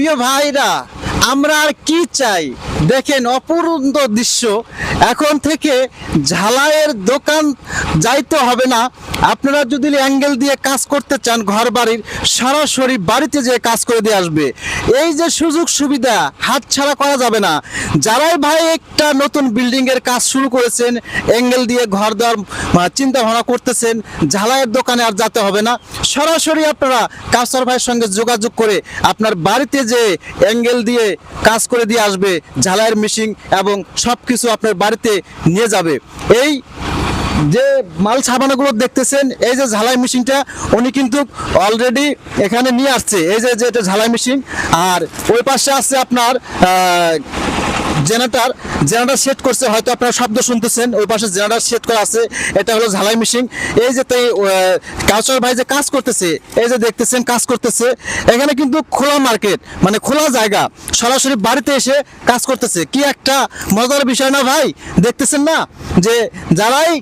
প্রিয় ভাইরা, আমরা আর কি চাই? দেখেন অপূর্ব দৃশ্য। এখন থেকে ঝালাইয়ের দোকান যাইতে হবে না। আপনারা যদি অ্যাঙ্গেল দিয়ে কাজ করতে চান, ঘর বাড়ির সরাসরি বাড়িতে যেয়ে কাজ করে দিয়ে আসবে। এই যে সুযোগ সুবিধা হাতছাড়া করা যাবে না। যারাই ভাই একটা নতুন বিল্ডিং এর কাজ শুরু করেছেন, অ্যাঙ্গেল দিয়ে ঘর দেওয়ার চিন্তা ভাবনা করতেছেন, ঝালাইয়ের দোকানে আর যেতে হবে না। সরাসরি আপনারা কাউসার ভাইয়ের সঙ্গে যোগাযোগ করে আপনার বাড়িতে যে অ্যাঙ্গেল দিয়ে কাজ করে দিয়ে আসবে, ঝালাইয়ের মেশিন এবং সব কিছু আপনার বাড়িতে নিয়ে যাবে। এই যে মাল সাবানাগুলো দেখতেছেন, এই যে ঝালাই মেশিনটা উনি কিন্তু অলরেডি এখানে নিয়ে আসছে। এই যে এটা ঝালাই মেশিন, আর ওই পাশে আছে আপনার জেনারেটর সেট করছে, হয়তো আপনারা শব্দ শুনতেছেন, ওই পাশে জেনারেটর সেট করা আছে। এটা হলো ঝালাই মেশিন। এই যে তাই কাউসার ভাই যে কাজ করতেছে, এই যে দেখতেছেন কাজ করতেছে। এখানে কিন্তু খোলা মার্কেট, মানে খোলা জায়গা, সরাসরি বাড়িতে এসে কাজ করতেছে। কি একটা মজার বিষয় না ভাই? দেখতেছেন না যে যারাই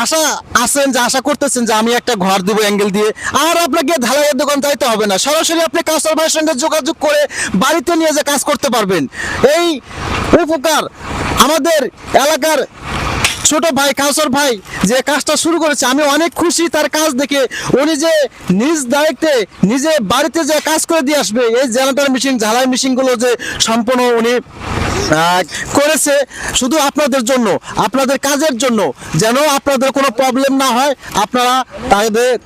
আশা আছেন, যে আশা করতেছেন যে আমি একটা ঘর দেবো অ্যাঙ্গেল দিয়ে, আর আপনাকে ঢালাইয়ের দোকান যাইতে হবে না। সরাসরি আপনি কাউসার ভাইয়ের সঙ্গে যোগাযোগ করে বাড়িতে নিয়ে যে কাজ করতে পারবেন। এই উপকার আমাদের এলাকার ছোট ভাই কাউসার ভাই যে কাজটা শুরু করেছে, আমি অনেক খুশি তার কাজ দেখে। উনি যে নিজ দায়িত্বে নিজে বাড়িতে যে কাজ করে দিয়ে আসবে, এই জেনারেটর মেশিন ঝালাই মেশিনগুলো যে সম্পূর্ণ উনি করেছে শুধু আপনাদের জন্য, আপনাদের কাজের জন্য, যেন আপনাদের কোনো প্রবলেম না হয়। আপনারা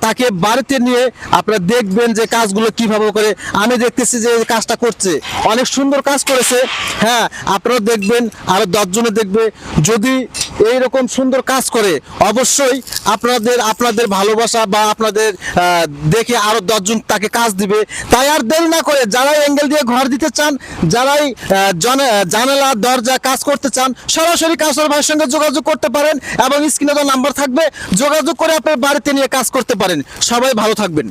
তাকে বাড়িতে নিয়ে আপনারা দেখবেন যে কাজগুলো কিভাবে করে। আমি দেখতেছি যে কাজটা করছে, অনেক সুন্দর কাজ করেছে। হ্যাঁ, আপনারা দেখবেন, আরো 10 জনে দেখবে। যদি এইরকম সুন্দর কাজ করে, অবশ্যই আপনাদের ভালোবাসা বা আপনাদের দেখে আরো 10 জন তাকে কাজ দিবে। তাই আর দেরি না করে যারাই অ্যাঙ্গেল দিয়ে ঘর দিতে চান, যারাই জানালা দরজা কাজ করতে চান, সরাসরি কাউসার ভাইয়ের সঙ্গে যোগাযোগ করতে পারেন এবং স্ক্রিনে তো নাম্বার থাকবে, যোগাযোগ করে আপনার বাড়িতে নিয়ে কাজ করতে পারেন। সবাই ভালো থাকবেন।